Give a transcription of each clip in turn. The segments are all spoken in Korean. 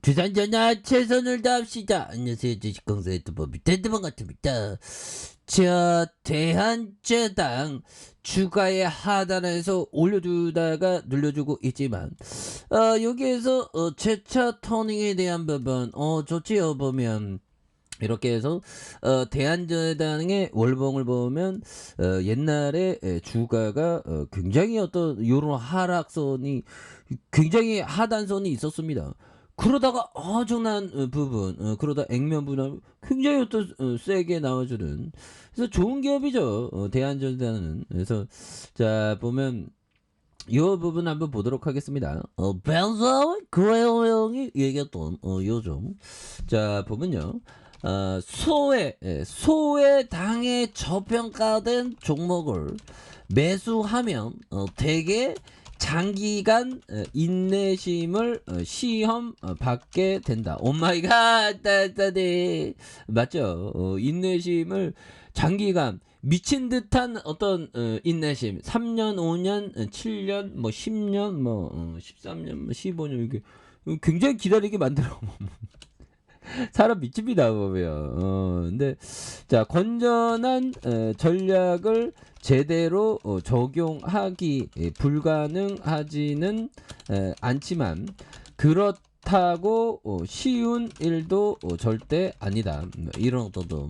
주산전화 최선을 다합시다. 안녕하세요. 주식공사 유튜버 밑에드만 같습니다. 자, 대한제당 주가의 하단에서 올려주다가 눌려주고 있지만 여기에서 재차 터닝에 대한 부분 좋지요. 보면 이렇게 해서 대한제당의 월봉을 보면 옛날에 주가가 굉장히 어떤 요런 하락선이 굉장히 하단선이 있었습니다. 그러다가 엄청난 부분 그러다 액면 분할 굉장히 또 세게 나와주는, 그래서 좋은 기업이죠. 대한제당은. 그래서 자 보면 이 부분 한번 보도록 하겠습니다. 벤서 그레오 형이 얘기했던 요즘 자 보면요. 소외당에 저평가된 종목을 매수하면 대개 장기간 인내심을 시험 받게 된다. 오마이갓, 따따디 맞죠? 인내심을 장기간 미친 듯한 어떤 인내심, 3년, 5년, 7년, 뭐 10년, 뭐 13년, 뭐 15년 이렇게 굉장히 기다리게 만들어. 사람 미칩니다 보면. 근데 자 건전한 전략을 제대로 적용하기 불가능하지는 않지만 그렇다고 쉬운 일도 절대 아니다. 이런 어떤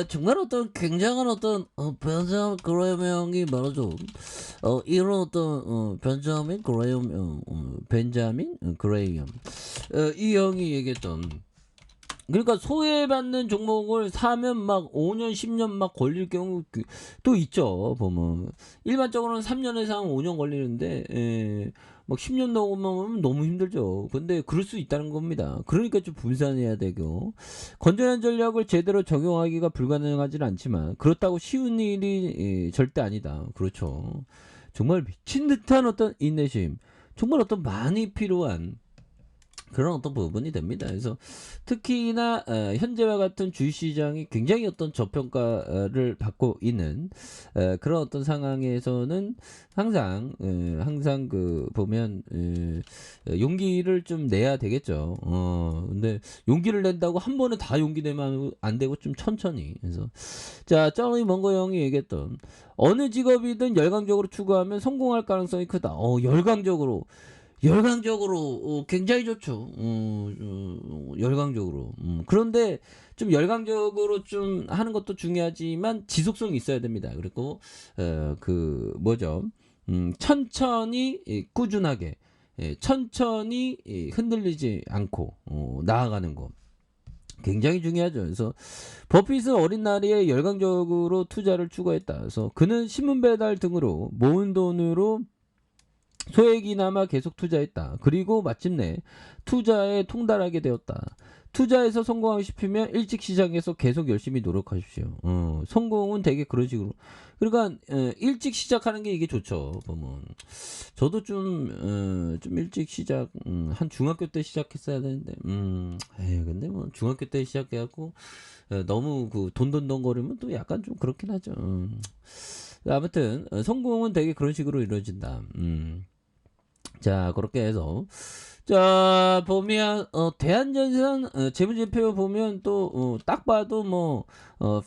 정말 어떤 굉장한 어떤 벤자민 그레이엄이 말하죠. 이런 어떤 벤자민 그레이엄 이 형이 얘기했던, 그러니까 소외받는 종목을 사면 막 5년 10년 막 걸릴 경우 또 있죠. 보면 일반적으로는 3년에서 5년 걸리는데 막 10년 넘으면 너무 힘들죠. 근데 그럴 수 있다는 겁니다. 그러니까 좀 분산해야 되고, 건전한 전략을 제대로 적용하기가 불가능하지는 않지만 그렇다고 쉬운 일이 절대 아니다. 그렇죠. 정말 미친 듯한 어떤 인내심, 정말 어떤 많이 필요한 그런 어떤 부분이 됩니다. 그래서 특히나 현재와 같은 주식시장이 굉장히 어떤 저평가를 받고 있는 그런 어떤 상황에서는 항상 그 보면 용기를 좀 내야 되겠죠. 근데 용기를 낸다고 한 번에 다 용기 내면 안 되고 좀 천천히. 그래서 자, 쩌리 먼거 형이 얘기했던 어느 직업이든 열광적으로 추구하면 성공할 가능성이 크다. 열광적으로 굉장히 좋죠. 열광적으로. 그런데 좀 열광적으로 좀 하는 것도 중요하지만 지속성이 있어야 됩니다. 그리고 그 뭐죠? 천천히 꾸준하게 천천히 흔들리지 않고 나아가는 거. 굉장히 중요하죠. 그래서 버핏은 어린 나이에 열광적으로 투자를 추구했다. 그래서 그는 신문 배달 등으로 모은 돈으로 소액이나마 계속 투자했다. 그리고 마침내 투자에 통달하게 되었다. 투자에서 성공하고 싶으면 일찍 시작해서 계속 열심히 노력하십시오. 성공은 되게 그런 식으로. 그러니까 일찍 시작하는 게 이게 좋죠. 보면 저도 좀 일찍 시작, 한 중학교 때 시작했어야 되는데, 근데 뭐 중학교 때 시작해갖고 너무 그 돈돈돈거리면 또 약간 좀 그렇긴 하죠. 아무튼 성공은 되게 그런 식으로 이루어진다. 자 그렇게 해서 자 보면 대한전선 재무제표 보면 또 딱 봐도 뭐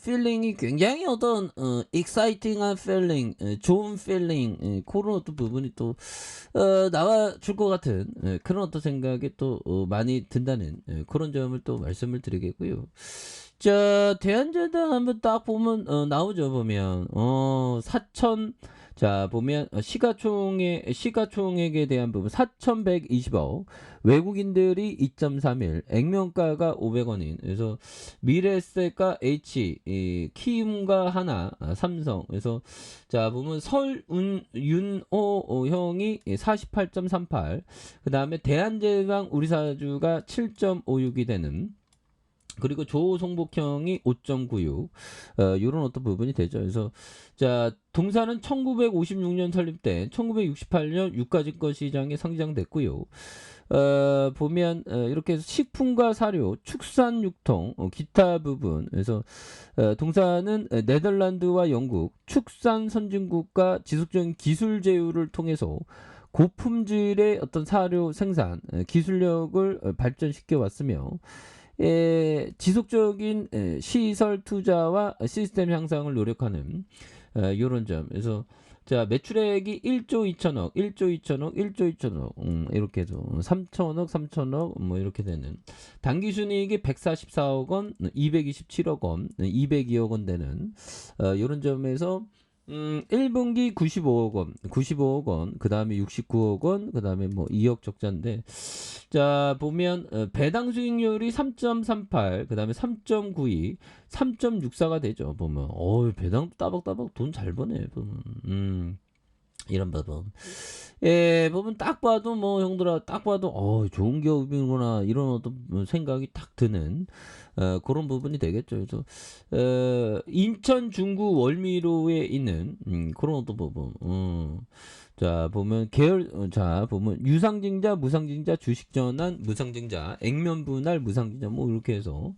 필링이 굉장히 어떤 익사이팅한 필링, 좋은 필링, 그런 어떤 부분이 또 나와줄 것 같은 그런 어떤 생각이 또 많이 든다는 그런 점을 또 말씀을 드리겠고요. 자 대한전선 한번 딱 보면 나오죠. 보면 4천, 자 보면 시가총액에 대한 부분 4,120억, 외국인들이 2.31, 액면가가 500원인, 그래서 미래에셋과 H, 키움과 하나, 삼성. 그래서 자 보면 설윤호 형이 48.38, 그 다음에 대한제당 우리사주가 7.56이 되는, 그리고 조송복형이 5.96, 이런 어떤 부분이 되죠. 그래서 자 동사는 1956년 설립된 1968년 유가증권 시장에 상장됐고요. 보면 이렇게 해서 식품과 사료, 축산 육통, 기타 부분. 그래서 동사는 네덜란드와 영국 축산 선진국과 지속적인 기술 제휴를 통해서 고품질의 어떤 사료 생산 기술력을 발전시켜 왔으며 지속적인 시설 투자와 시스템 향상을 노력하는 요런 점. 그래서 자, 매출액이 1조 2천억, 1조 2천억, 1조 2천억, 이렇게 해서 3천억, 3천억, 뭐 이렇게 되는. 당기 순이익이 144억 원, 227억 원, 202억 원 되는, 요런 점에서 1분기 95억 원, 95억 원, 그 다음에 69억 원, 그 다음에 뭐 2억 적자인데, 자, 보면, 배당 수익률이 3.38, 그 다음에 3.92, 3.64가 되죠, 보면. 배당도 따박따박 돈 잘 버네, 보면. 이런 부분. 보면 딱 봐도 뭐 형들아 딱 봐도 좋은 기업이구나 이런 어떤 생각이 딱 드는 그런 부분이 되겠죠. 그래서 인천 중구 월미로에 있는 그런 어떤 부분. 자 보면 자 보면 유상증자 무상증자 주식전환 무상증자 액면 분할 무상증자 뭐 이렇게 해서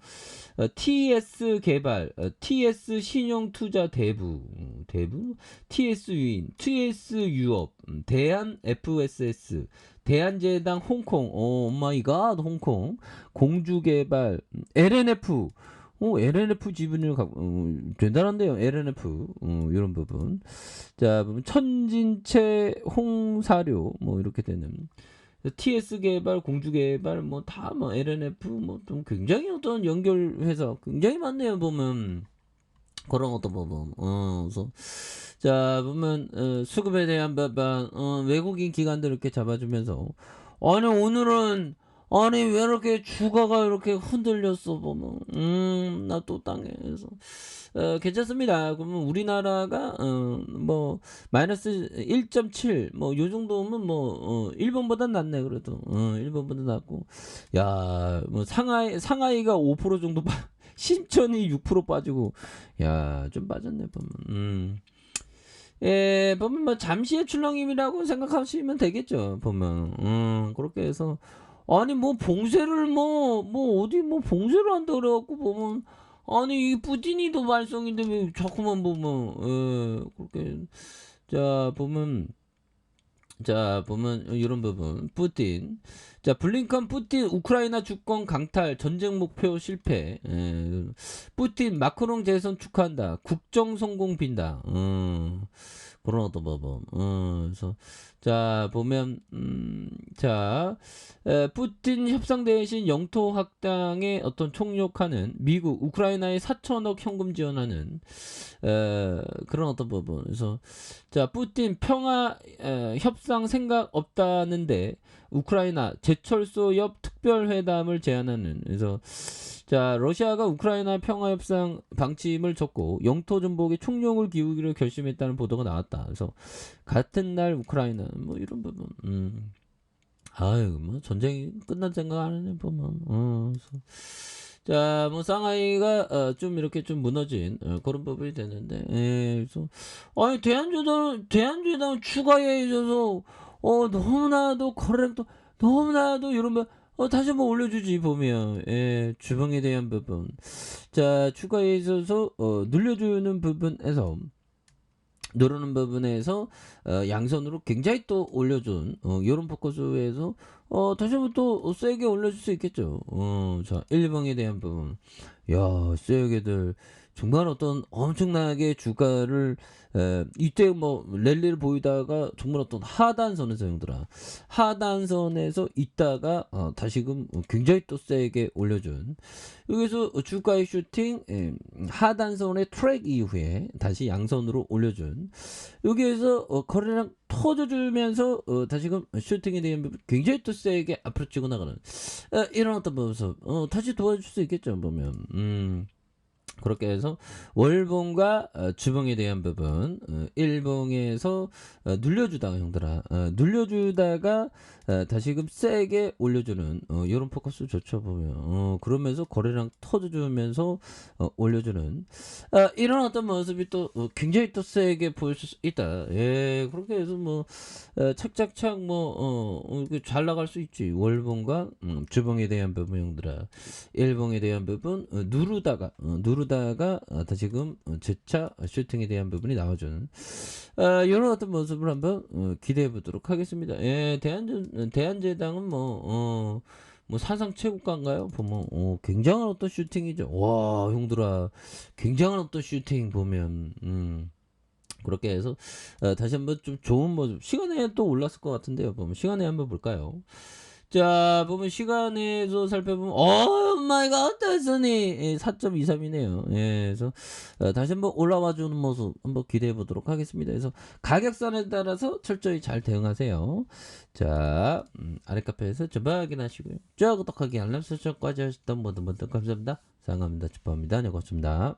TS 개발 TS 신용투자 대부 TS 유인 TS 유업 대한 FSS 대한제당 홍콩 오마이갓 홍콩 공주개발 LNF LNF 지분을 된다는데요. LNF 이런 부분. 자, 보면 천진채 홍사료 뭐 이렇게 되는 TS 개발, 공주 개발 뭐 다 뭐 LNF 뭐 좀 굉장히 어떤 연결 회사 굉장히 많네요. 보면 그런 것도 보면 그래서 자 보면 수급에 대한 부분 외국인 기관들 이렇게 잡아주면서 아니 오늘은 아니 왜 이렇게 주가가 이렇게 흔들렸어 보면 나 또 땅에서 괜찮습니다. 그러면 우리나라가 뭐 마이너스 1.7 뭐 요 정도면 뭐 일본보단 낫네 그래도 일본보다 낫고 야 뭐 상하이가 5% 정도 신천이 6% 빠지고 야 좀 빠졌네 보면 보면 뭐 잠시의 출렁임이라고 생각하시면 되겠죠 보면 그렇게 해서 아니 뭐 봉쇄를 뭐 어디 뭐 봉쇄를 한다 그래갖고 보면 아니 이 뿌띠니도 발성인데 왜 자꾸만 보면 그렇게 자 보면 이런 부분 푸틴 자 블링컨 푸틴 우크라이나 주권 강탈 전쟁 목표 실패 푸틴 마크롱 재선 축하한다 국정 성공 빈다 그런 어떤 부분 그래서 자 보면 자 푸틴 협상 대신 영토 확장에 어떤 총력하는 미국 우크라이나에 4천억 현금 지원하는 그런 어떤 부분 그래서 자 푸틴 평화 협상 생각 없다는데 우크라이나 제철소 옆 특별회담을 제안하는 그래서 자 러시아가 우크라이나 평화협상 방침을 줬고 영토 전복에 총력을 기울이기로 결심했다는 보도가 나왔다. 그래서 같은 날 우크라이나 뭐 이런 부분 아유 뭐 전쟁이 끝난 생각 안 하네 보면 그래서 자, 뭐 상하이가 좀 이렇게 좀 무너진 그런 부분이 되는데, 그래서 아니 대한제당 추가에 있어서 너무나도 거래량도 너무나도 이러면 다시 한번 올려주지 보면 주방에 대한 부분, 자 추가에 있어서 늘려주는 부분에서. 누르는 부분에서 양선으로 굉장히 또 올려준 이런 포커스에서 다시 한번 또 세게 올려줄 수 있겠죠. 자 1번에 대한 부분 야 세게들 정말 어떤 엄청나게 주가를 이때 뭐 랠리를 보이다가 정말 어떤 하단선에서 형들아 하단선에서 있다가 다시금 굉장히 또 세게 올려준 여기서 주가의 슈팅 하단선의 트랙 이후에 다시 양선으로 올려준 여기에서 거래량 터져주면서 다시금 슈팅에 대한 부분 굉장히 또 세게 앞으로 치고 나가는 이런 어떤 모습 다시 도와줄 수 있겠죠 보면 그렇게 해서 월봉과 주봉에 대한 부분 일봉에서 눌려주다가 형들아 눌려주다가 다시금 세게 올려주는 이런 포커스 좋죠 보면 그러면서 거래량 터져주면서 올려주는 이런 어떤 모습이 또 굉장히 또 세게 보일 수 있다. 그렇게 해서 뭐 착착착 뭐 잘 나갈 수 있지. 월봉과 주봉에 대한 부분 형들아 일봉에 대한 부분 누르다가 쏘다가 다시금 재차 슈팅에 대한 부분이 나와주는 이런 어떤 모습을 한번 기대해 보도록 하겠습니다. 예, 대한제당은 뭐 사상 최고가인가요? 보면 굉장한 어떤 슈팅이죠. 와, 형들아, 굉장한 어떤 슈팅 보면 그렇게 해서 다시 한번 좀 좋은 모습. 시간에 또 올랐을 것 같은데요. 보면 시간에 한번 볼까요? 자, 보면 시간에서 살펴보면 오 마이 갓 달선이 4.23이네요. 예, 그래서 다시 한번 올라와 주는 모습 한번 기대해 보도록 하겠습니다. 그래서 가격선에 따라서 철저히 잘 대응하세요. 자, 아래 카페에서 전부 확인하시고요. 저 구독하기 알람 설정까지 하셨던 모든 분들 감사합니다. 사랑합니다. 축복합니다. 네, 고맙습니다.